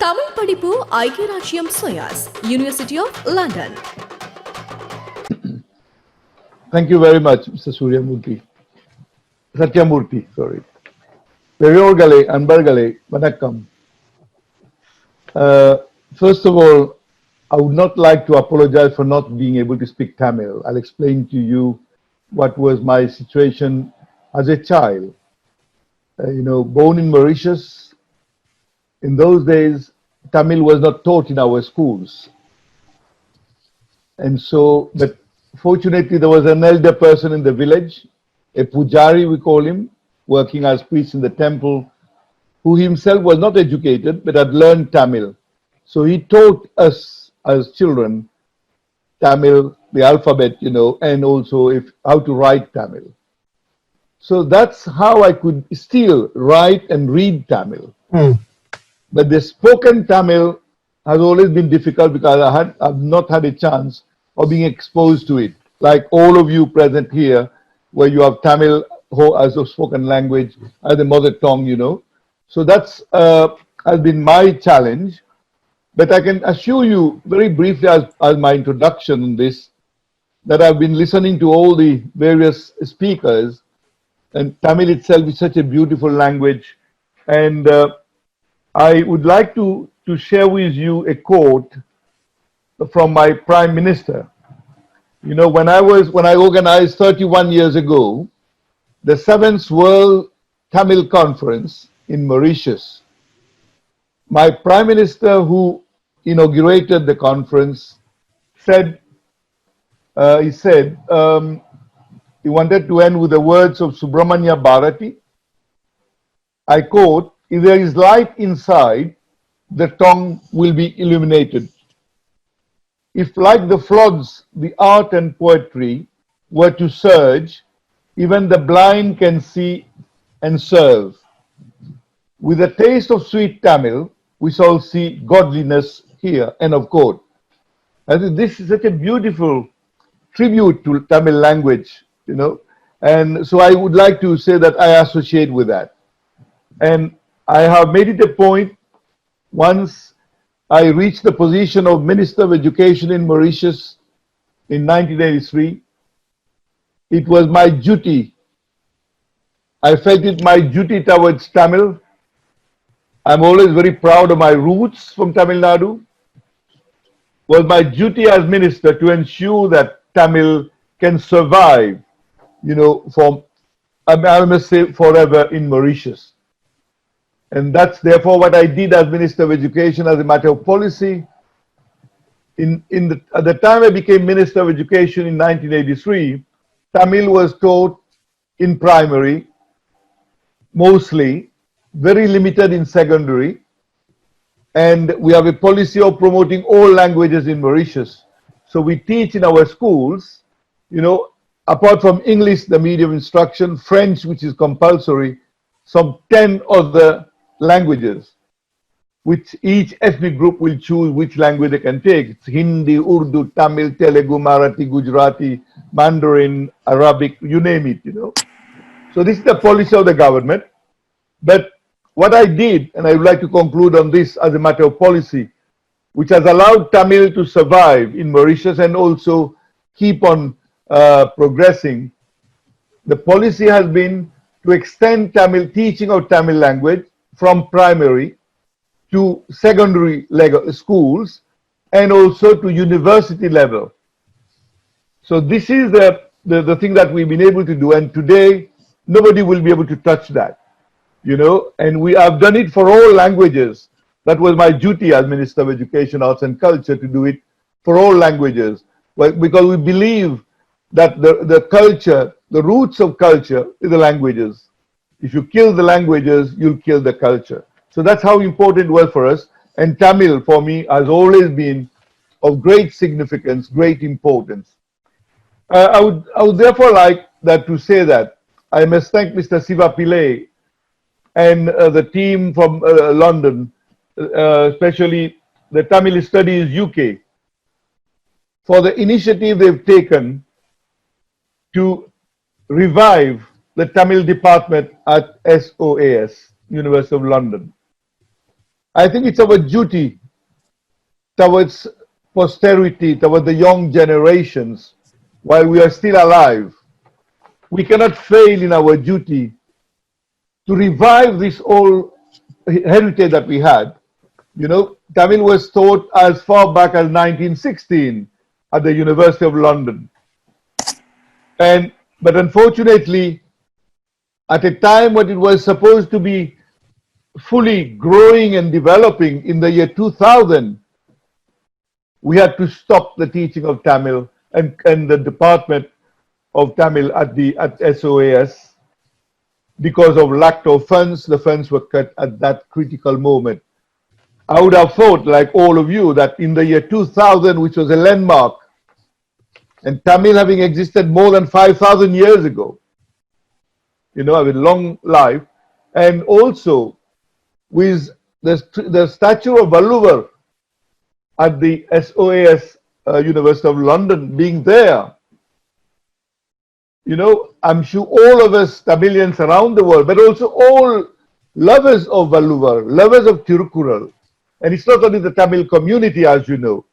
தமிழ் படிப்பு ஐக்கிய ராஜ்யம் சோயாஸ் University of London. Thank you very much, Mr. Satyamurthy, sorry. Peryorgale, Anbargale, Vanakkam. First of all, I would not like to apologize for not being able to speak Tamil. I'll explain to you what was my situation as a child. Born in Mauritius, in those days, Tamil was not taught in our schools. And so, but fortunately, there was an elder person in the village, a pujari we call him, working as priest in the temple, who himself was not educated but had learned Tamil. So he taught us as children Tamil, the alphabet, and also how to write Tamil. So that's how I could still write and read Tamil. But the spoken Tamil has always been difficult because I've not had a chance of being exposed to it. Like all of you present here, where you have Tamil as a spoken language, as a mother tongue, So that's has been my challenge. But I can assure you very briefly as my introduction on this, that I've been listening to all the various speakers, and Tamil itself is such a beautiful language. And I would like to share with you a quote from my Prime Minister. When I organized 31 years ago, the 7th World Tamil Conference in Mauritius, my Prime Minister who inaugurated the conference said, he wanted to end with the words of Subramanya Bharati. I quote, "If there is light inside, the tongue will be illuminated. If like the floods, the art and poetry were to surge, even the blind can see and serve. With a taste of sweet Tamil, we shall see godliness here." End of quote. I think this is such a beautiful tribute to Tamil language, and so I would like to say that I associate with that. And I have made it a point, once I reached the position of Minister of Education in Mauritius in 1983, it was my duty. I felt it my duty towards Tamil. I'm always very proud of my roots from Tamil Nadu. It was my duty as minister to ensure that Tamil can survive, I must say forever in Mauritius. And that's therefore what I did as Minister of Education as a matter of policy. At the time I became Minister of Education in 1983, Tamil was taught in primary, mostly, very limited in secondary, and we have a policy of promoting all languages in Mauritius. So we teach in our schools, apart from English, the medium instruction, French, which is compulsory, some 10 other languages, which each ethnic group will choose which language they can take. It's Hindi, Urdu, Tamil, Telugu, Marathi, Gujarati, Mandarin, Arabic, you name it, So this is the policy of the government. But what I did, and I would like to conclude on this as a matter of policy, which has allowed Tamil to survive in Mauritius and also keep on progressing, the policy has been to extend Tamil, teaching of Tamil language from primary to secondary level schools and also to university level. So this is the thing that we've been able to do, and today nobody will be able to touch that, and we have done it for all languages. That was my duty as Minister of Education, Arts and Culture, to do it for all languages, because we believe that the culture, the roots of culture is the languages. If you kill the languages, you'll kill the culture. So that's how important it was for us. And Tamil, for me, has always been of great significance, great importance. I would therefore like that to say that I must thank Mr. Siva Pillai and the team from London, especially the Tamil Studies UK, for the initiative they've taken to revive the Tamil department at SOAS, University of London. I think it's our duty towards posterity, towards the young generations, while we are still alive. We cannot fail in our duty to revive this old heritage that we had. You know, Tamil was taught as far back as 1916 at the University of London. But unfortunately, at a time when it was supposed to be fully growing and developing in the year 2000, we had to stop the teaching of Tamil and the Department of Tamil at SOAS because of lack of funds. The funds were cut at that critical moment. I would have thought, like all of you, that in the year 2000, which was a landmark, and Tamil having existed more than 5,000 years ago, you know, with long life, and also with the statue of Valluvar at the SOAS University of London being there. You know, I'm sure all of us Tamilians around the world, but also all lovers of Valluvar, lovers of Tirukkural, and it's not only the Tamil community, as you know,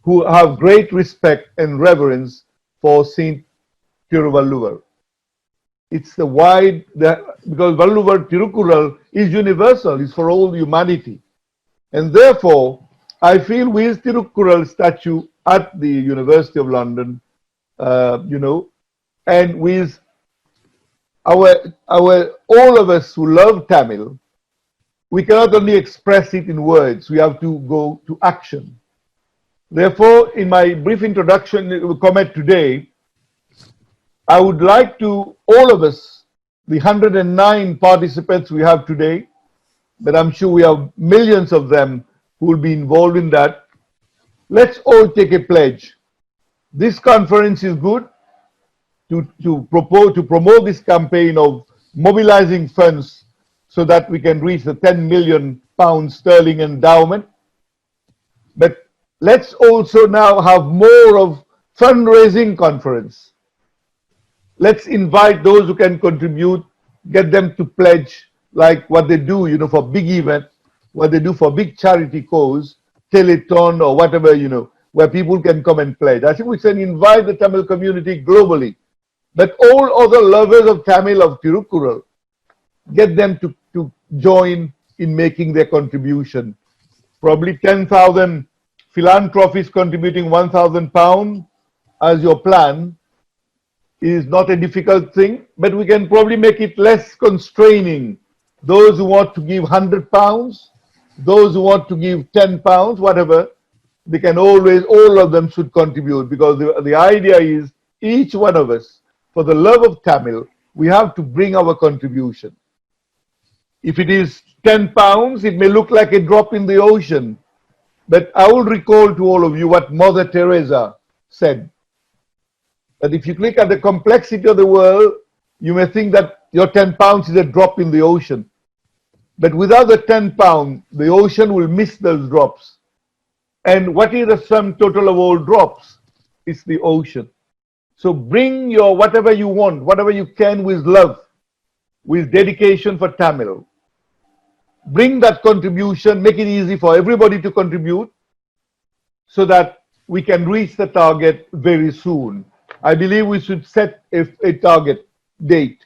who have great respect and reverence for Saint Tiruvalluvar. It's the wide, because Valluvar Tirukkural is universal, it's for all humanity. And therefore, I feel with Tirukkural statue at the University of London, you know, and with all of us who love Tamil, we cannot only express it in words, we have to go to action. Therefore, in my brief introduction comment today, I would like to, all of us, the 109 participants we have today, but I'm sure we have millions of them who will be involved in that. Let's all take a pledge. This conference is good to promote this campaign of mobilizing funds so that we can reach the 10 million pounds sterling endowment. But let's also now have more of fundraising conference. Let's invite those who can contribute, get them to pledge like what they do, you know, for big events, what they do for big charity cause, telethon or whatever, you know, where people can come and pledge. I think we can invite the Tamil community globally, but all other lovers of Tamil, of Tirukkural, get them to join in making their contribution. Probably 10,000 philanthropists contributing £1,000 as your plan is not a difficult thing, but we can probably make it less constraining. Those who want to give £100, those who want to give £10, whatever, they can always, all of them should contribute, because the idea is each one of us, for the love of Tamil, we have to bring our contribution. If it is £10, it may look like a drop in the ocean, but I will recall to all of you what Mother Teresa said. That if you click at the complexity of the world, you may think that your £10 is a drop in the ocean. But without the £10, the ocean will miss those drops. And what is the sum total of all drops? It's the ocean. So bring your whatever you want, whatever you can, with love, with dedication for Tamil. Bring that contribution, make it easy for everybody to contribute so that we can reach the target very soon. I believe we should set a target date,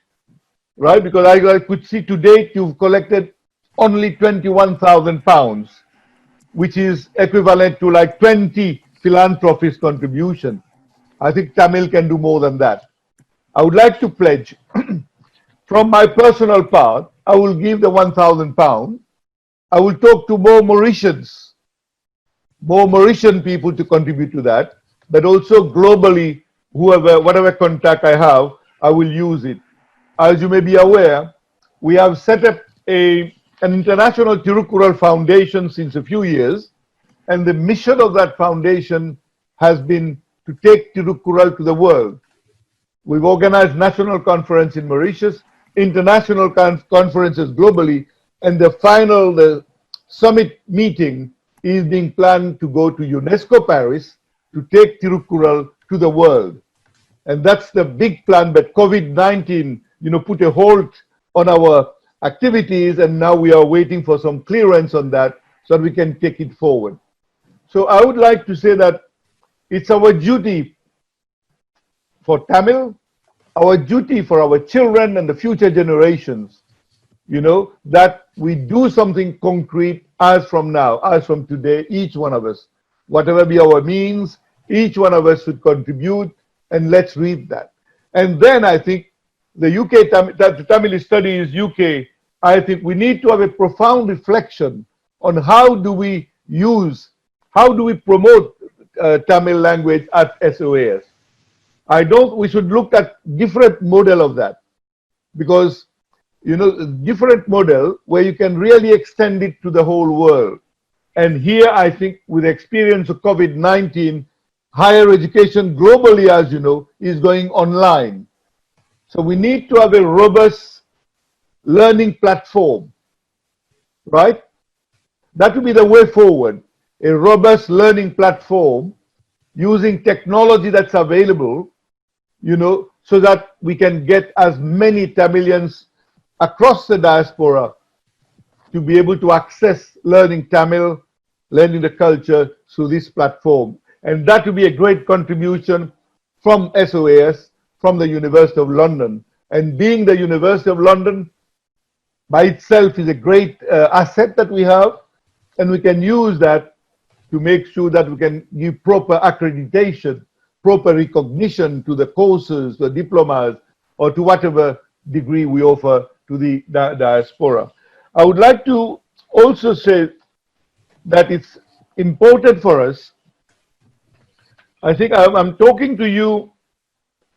right? Because I could see to date you've collected only £21,000, which is equivalent to like 20 philanthropists' contribution. I think Tamil can do more than that. I would like to pledge from my personal part, I will give the £1,000. I will talk to more Mauritians, more Mauritian people to contribute to that, but also globally, whatever contact I have, I will use it. As you may be aware, we have set up an international Tirukkural foundation since a few years, and the mission of that foundation has been to take Tirukkural to the world. We've organized national conference in Mauritius, international conferences globally, and the summit meeting is being planned to go to UNESCO Paris to take Tirukkural to the world. And that's the big plan, but COVID-19 put a halt on our activities, and now we are waiting for some clearance on that so that we can take it forward. So I would like to say that it's our duty for Tamil, our duty for our children and the future generations, that we do something concrete as from now, as from today, each one of us. Whatever be our means, each one of us should contribute, and let's read that. And then I think the UK, the Tamil Studies UK, I think we need to have a profound reflection on how do we promote Tamil language at SOAS. We should look at different model of that, because different model where you can really extend it to the whole world. And here I think with the experience of COVID-19, higher education globally, as you know, is going online. So we need to have a robust learning platform, right? That will be the way forward. A robust learning platform using technology that's available, so that we can get as many Tamilians across the diaspora to be able to access learning Tamil, learning the culture through this platform. And that will be a great contribution from SOAS, from the University of London. And being the University of London by itself is a great asset that we have, and we can use that to make sure that we can give proper accreditation, proper recognition to the courses, the diplomas, or to whatever degree we offer to the diaspora. I would like to also say that it's important for us. I think I'm talking to you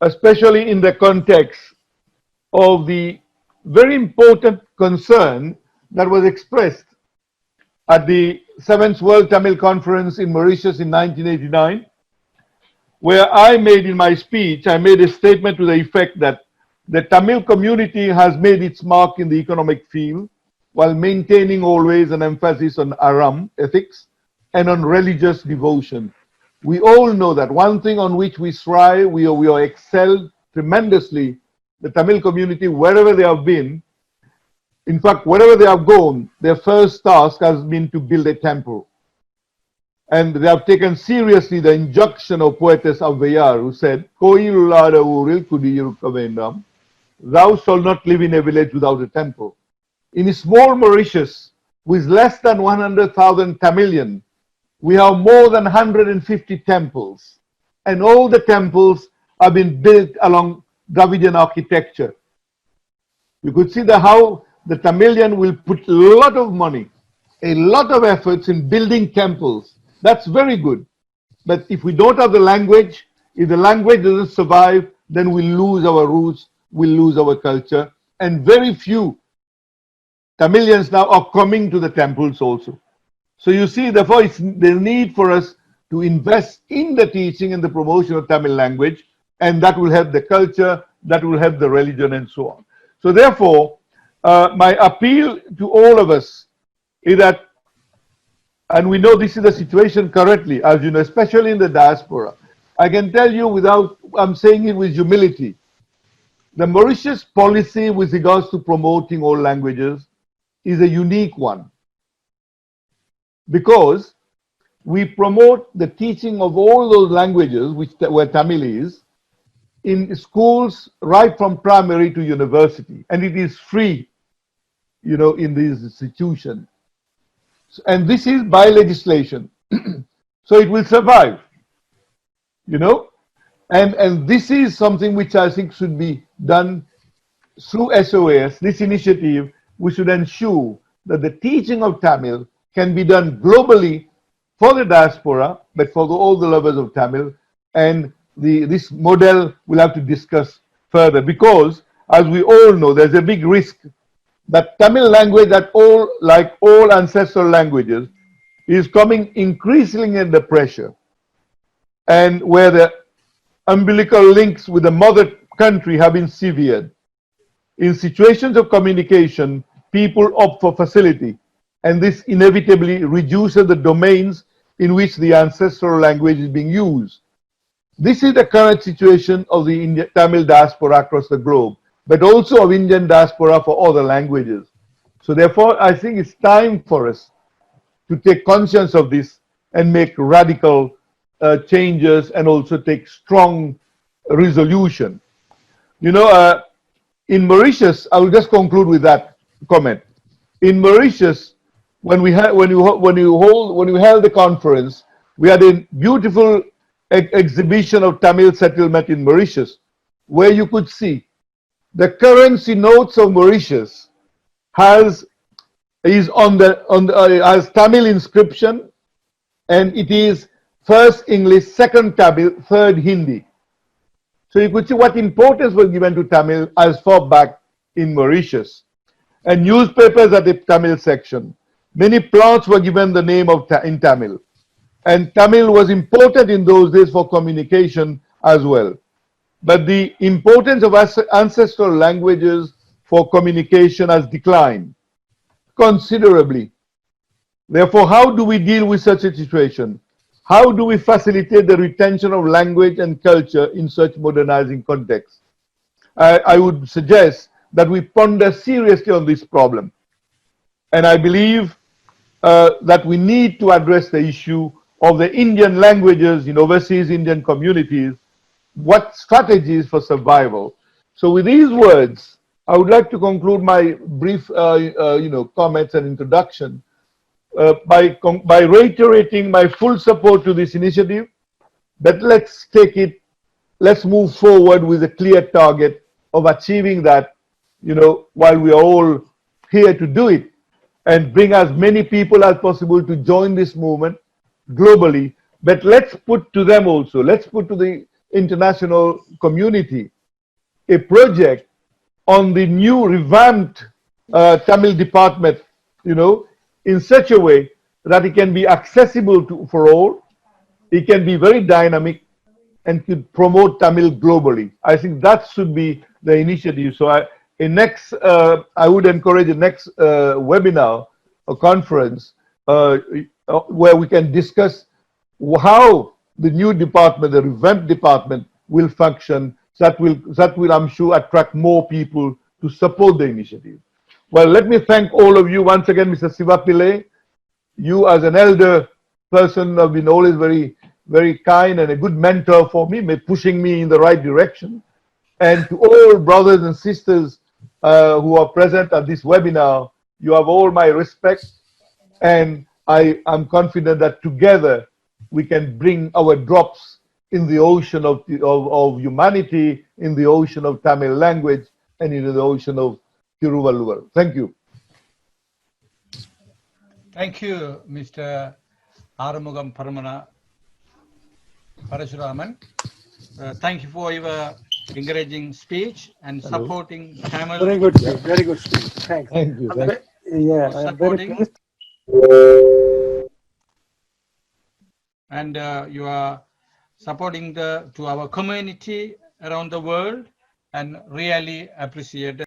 especially in the context of the very important concern that was expressed at the 7th World Tamil Conference in Mauritius in 1989, where I made in my speech, I made a statement to the effect that the Tamil community has made its mark in the economic field while maintaining always an emphasis on Aram, ethics, and on religious devotion. We all know that one thing on which we strive, we are excelled tremendously, the Tamil community, wherever they have been. In fact, wherever they have gone, their first task has been to build a temple. And they have taken seriously the injunction of Poetess Avvayar, who said, "Koyilulada uril kudiyirukka vendam," thou shalt not live in a village without a temple. In a small Mauritius, with less than 100,000 Tamilian, we have more than 150 temples. And all the temples have been built along Dravidian architecture. You could see how the Tamilian will put a lot of money, a lot of efforts in building temples. That's very good. But if we don't have the language, if the language doesn't survive, then we lose our roots, we lose our culture. And very few Tamilians now are coming to the temples also. So you see, therefore, it's the need for us to invest in the teaching and the promotion of Tamil language, and that will help the culture, that will help the religion, and so on. So therefore, my appeal to all of us is that, and we know this is the situation currently, as you know, especially in the diaspora. I can tell you I'm saying it with humility, the Mauritius policy with regards to promoting all languages is a unique one, because we promote the teaching of all those languages where Tamil is in schools right from primary to university, and it is free, in these institutions. And this is by legislation. So it will survive, and this is something which I think should be done through SOAS, this initiative. We should ensure that the teaching of Tamil can be done globally for the diaspora, but for all the lovers of Tamil. And this model we'll have to discuss further, because as we all know, there's a big risk that Tamil language, like all ancestral languages, is coming increasingly under pressure, and where the umbilical links with the mother country have been severed. In situations of communication, people opt for facility, and this inevitably reduces the domains in which the ancestral language is being used. This is the current situation of the Tamil diaspora across the globe. but also of Indian diaspora for other languages. So therefore, I think it's time for us to take conscience of this and make radical changes and also take strong resolution. You know, in Mauritius, I will just conclude with that comment. In Mauritius, when we held the conference, we had a beautiful exhibition of Tamil settlement in Mauritius, where you could see the currency notes of Mauritius has Tamil inscription, and it is first English, second Tamil, third Hindi. So you could see what importance was given to Tamil as far back in Mauritius. And newspapers at the Tamil section. Many plants were given the name of in Tamil. And Tamil was important in those days for communication as well. But the importance of ancestral languages for communication has declined considerably. Therefore, how do we deal with such a situation? How do we facilitate the retention of language and culture in such modernizing contexts? I would suggest that we ponder seriously on this problem. And I believe that we need to address the issue of the Indian languages in overseas Indian communities. What strategies for survival? So with these words, I would like to conclude my brief comments and introduction by reiterating my full support to this initiative. But let's move forward with a clear target of achieving that, while we are all here to do it, and bring as many people as possible to join this movement globally. But let's put to them also, let's put to the international community a project on the new revamped Tamil department, in such a way that it can be accessible for all, it can be very dynamic, and could promote Tamil globally. I think that should be the initiative. So I would encourage the next webinar or conference where we can discuss how the new department, the revamped department, will function. That will, I'm sure, attract more people to support the initiative. Well, let me thank all of you once again, Mr. Siva Pillai. You, as an elder person, have been always very, very kind and a good mentor for me, pushing me in the right direction. And to all brothers and sisters who are present at this webinar, you have all my respect. And I am confident that together we can bring our drops in the ocean of humanity, in the ocean of Tamil language, and in the ocean of Tiruvalluvar. Thank you. Thank you, Mr. Aroomugam Parusraman. Thank you for your encouraging speech and supporting Tamil. Very good speech. Very good speech. Thanks. Thank you. Yeah, I'm very pleased. And you are supporting to our community around the world, and really appreciate it.